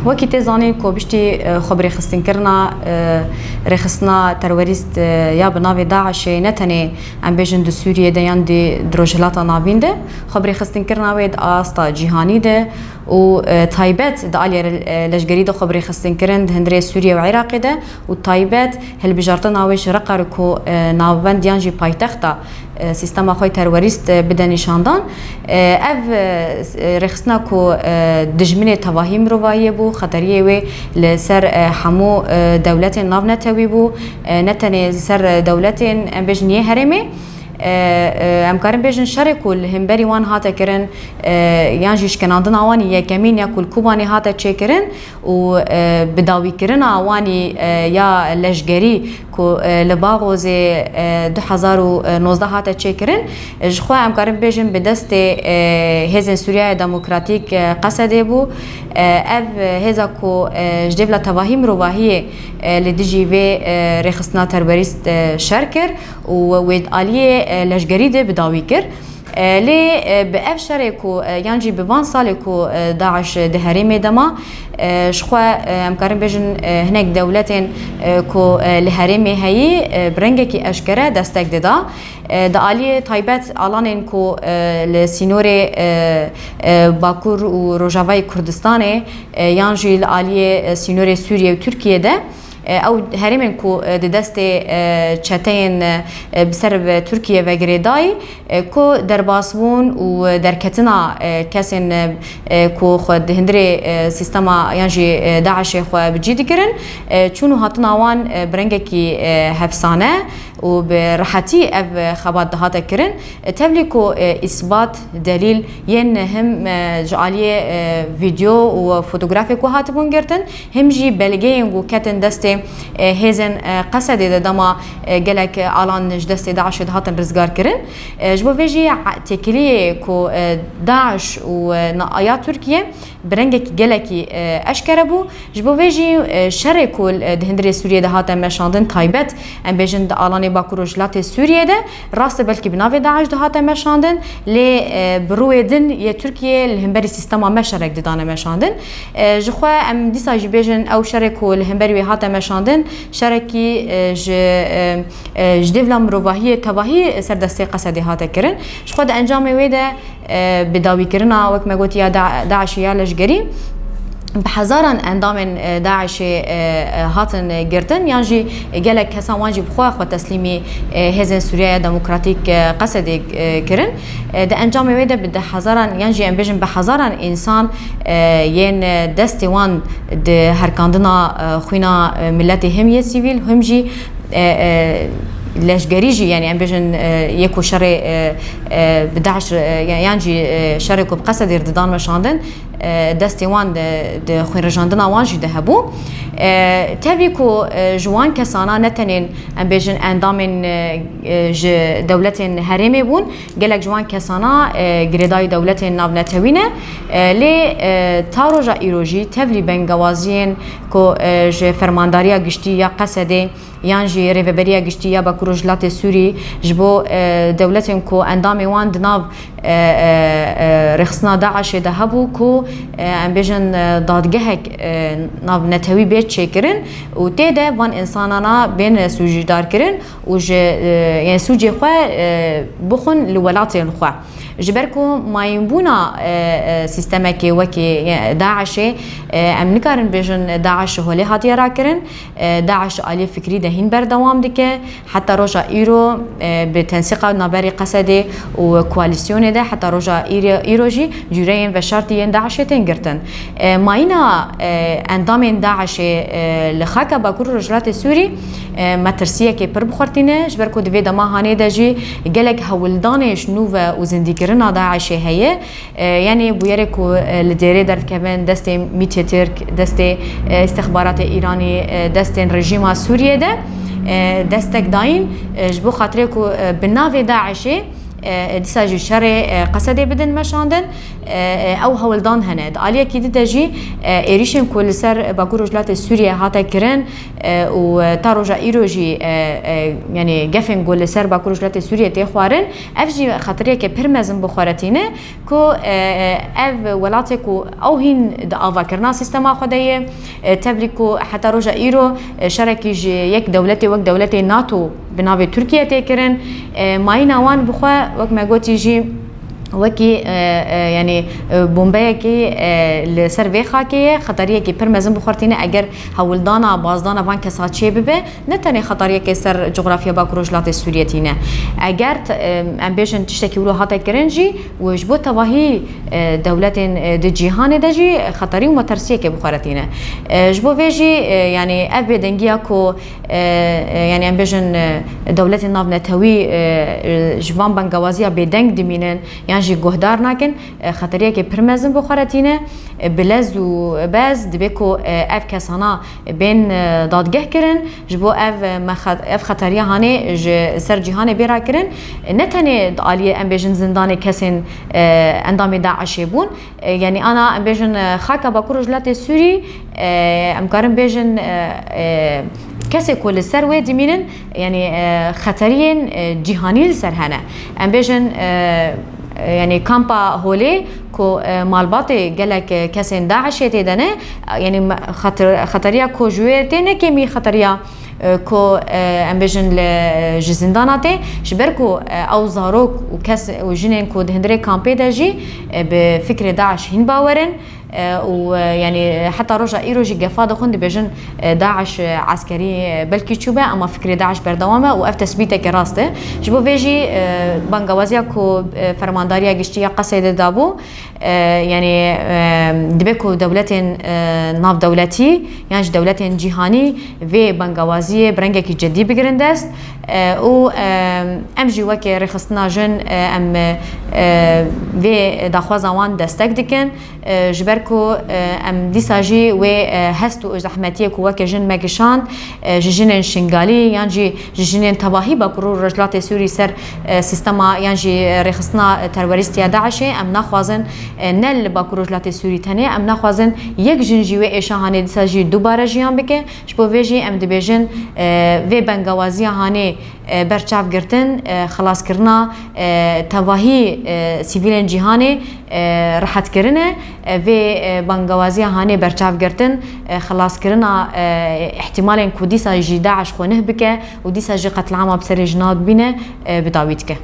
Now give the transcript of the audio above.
وەکی تێزانین کۆ بشتی خۆ بڕێخستنکردنا ڕێخستنا تەروەریست یا بە ناوێ داعشێ نەتەنێ ئەم بێژن دە سووریێ دە یان دێ درۆژهڵاتە ناوین دە خۆ بڕێخستنکردنا وێ ئاستا جیهانی دە و تایبەت د ئالێ لەشگەری دە خۆ بڕێخستنکردن هەندرێ سووریە و عێراقی دە و تایبەت هەلبژارتە ناوێش ڕقەر کۆ ناوبەندیان جی پایتەختە سیستەما خۆی تەروەریست بدە نیشاندان ئەڤ ڕێخستنا کۆ دژمنێ تەواهی مرۆڤاییە بوو خەتەریە وێ لەسەر هەموو دەولەتێن ناو نەتەوی بوو نەتەنێ سەر دەولەتێن ئەم بێژن نیە هەرێمێ ئەمکارن بێژن شەرێک و هەمبەری وان هاتەکردن یان ژی شکەناندن ئاوانی یەکەمین یا کولکوبانی هاتە چێکردن و بداویکردن ئاوانی یا لەشگەری لە باغۆزێ 2019 هاتە چێکردن ji xwe em karin bêjin bi destê hêzên Sûriyaya Demokratîk qesedê bû ev hêza ku ji dêvla tevahî mirovahiyê li dijî vê rêxistina terwerîst şer kir û wê aliyê leşgerî de bidawî kir lê bi ev şerê ku yan jî bi van salê ku Daeş di herêmê dema ji xwe em karin bêjin hinek dewletên ku li herêmê heyî bi rengekî eşkere destek dida di aliyê taybet alanên ku li sînorê Bakur û Rojavayê Kurdistanê yan jî li aliyê sînorê Sûriye û Tirkiyeyê ew herêmên ku di destê çeteyên bi ser Tirkiye vegirêdayî ku derbasbûn û derketina kesên ku xwe di hindirê sîstema yan jî Daişê xwe bi cî dikirin çûn û hatina wan bi rengekî hefsane û bi rehetî ev xebat dihate kirin tevlî ku îsbat delîl yên him ji aliyê vîdeo û fotografê ku hatibûn girtin him jî belgeyên ku ketin destê hêzên qesedê de dema gelek alan ji destê Daişê dihatin rizgar kirin ji bo vê jî têkiliyê ku Daeş û ya Tirkiye bi rengekî gelekî eşkere bû ji bo vê jî şerê ku di hindirê Sûriyê de hate meşandin taybet em bêjin di alanê Bakur û Jilatê Sûriyê de rast belkî bi navê Daeş de hate meşandin lê bi rûyê din yê Tirkiye li hemberî sîstema meşerek didane meşandin ji xwe em dîsa jî bêjin ew şerê ku li hemberî wê hate meşandin şerekî ji dêvla mirovahiyê tevahî serdestê qesedê hate kirin ji xwe di encamê wê de bi dawîkirina wek me gotiya Daişê ya leşgerî bi hezaran endamên Daişê hatin girtin yan jî gelek kesan wan jî bi xwe xwe teslîmî hêzên Sûriyaya Demokratîk qesedê kirin di encamê wê de bi hezaran yan jî em bêjin bi hezaran însan yên destê wan di herkandina xwîna milletê him yê sîvîl him jî leşgerî jî yani em bêjin yê ku şerê bi Daeş yan jî şerê ku bi qesedê didan meşandin destê wan di xwênrejandina wan jî de hebû tevî ku ji wan kesana netenên em bêjin endamên ji dewletên herêmê bûn gelek ji wan kesana girêdayî dewletên navnetewî ne lê ta roja îro jî tevlî bengewaziyên ku ji fermandariya giştî ya qesedê yan jî rêveberiya giştî ya Bakur û Jilatê Sûrî ji bo dewletên ku endamê wan di nav rêxistina Daişê de hebû ku em bêjin dadgehek navnetewî bê çêkirin û tê de van însanana bên sûcîdarkirin û ji yên sûcê xwe bixwin li welatên xwe ji ber ku mayînbûna sîstemekê wekî Daişê em nikarin bêjin Daeş holê hatiye rakirin Daeş aliyê fikrî de hîn berdewam dike heta roja îro bi tensîqa naberî qesedê û koalîsyonê de heta roja îro jî cûreyên veşartî yên Daişê tên girtin mayîna endamên Daişê li xaka Bakur û Jilatê Sûrî metirsiyekê pir bixwartîne ji ber ku di vê dema hanê de jî gelek hewildanê ji nû ve û zindîkirina Daişê heye yani bû yerê ku li dêrê derdikevin destê Mîtê Tirk destê istixbaratê Îranî destên rejîma Sûriyê de destek dayîn ji bo xatirê ku bi navê Daişê دیسا جی شر قصده بدن مشاندن او هولدان هنه عالیه کی دیجی ایریشن کل سر باکو رجلات سوریه هاتا کرن و تا روجا ایروجی یعنی گفن گل سر باکو رجلات سوریه تی خوارن افجی خطریه که پرمزن بخارتینه کو اف ولاته کو او هین د آوا کرنا سیستما خدایه تبریکو حتی روجا ایرو شرکی یک دولتی وک دولتی ناتو بناوی ترکیه تی کرن ماین اوان بخوا وک مگوتی جی وکی یعنی بومبای کی لسر ویخا کی خطریه کی پرمزن بخورتینه اگر هولدانا بازدانا وان کساچی ببه نه تنی خطریه کی سر جغرافیا با کروجلات سوریتینه اگر امبیشن تشتکی ولو هاتا کرنجی وجبو تواهی دولت د جهان دجی خطری و مترسیه کی بخورتینه جبو ویجی یعنی اف بدنگیا کو یعنی امبیشن دولت ناو نتوی جوان بنگوازیا بدنگ دمینن یعنی جی گهدار نکن خطریه که پرمزن بخورتینه بلز و باز دبیکو اف کسانا بین دادگه کرن جبو اف خطریه هانه سر جهان بیرا کرن نتنه عالیه ام بیجن زندان کسین اندام داعش بون یعنی انا ام بیجن خاکا باکو رجلات سوری ام کارم بیجن کسی کل سر و دیمینن یعنی خطرین جهانی سر هنه ام بیجن يعني كامبا هولي كو مالباتي قالك كاسين داعش تيدنه يعني خطريا كو جويرتين كيمي خطريا كو امبيجن لجزنداناتي شبركو او زاروك وكاس وجنين كو دهندري كامبي داجي بفكر داعش هين باورن ويعني حتى رجع ايروجي قفاده خند بيجن داعش عسكري بلكي تشوبه اما فكر داعش بردوامه واف تثبيته كراسته جبو فيجي بنغوازيا كو فرمانداريا گشتيا قصيده دابو يعني دبكو دولتين ناف دولتي يعني دولتين جهاني في بنغوازيه برنگكي جدي بگرندست و ام جي وكي رخصنا جن ام في داخوازوان دستك دكن جبركو ام ديساجي و هستو زحمتيه كو وكي جن مگشان جن شنغالي يعني جن تباهي بكرو رجلات سوري سر سيستما يعني رخصنا تروریستیا داعش ام نخوازن نل باکو رجلات سوری تنه ام نخوازن یک جنجی و اشهانه دساجی دوباره جیان بکه شبو ویجی ام دبیجن و بنگوازی هانه برچاف گرتن خلاص کرنا تواهی سیویلن جهانه راحت کرنه و بنگوازی هانه برچاف گرتن خلاص کرنا احتمال کو دیساجی داعش خونه بکه و دیساجی قتل عام بسر جناد بینه بداویت که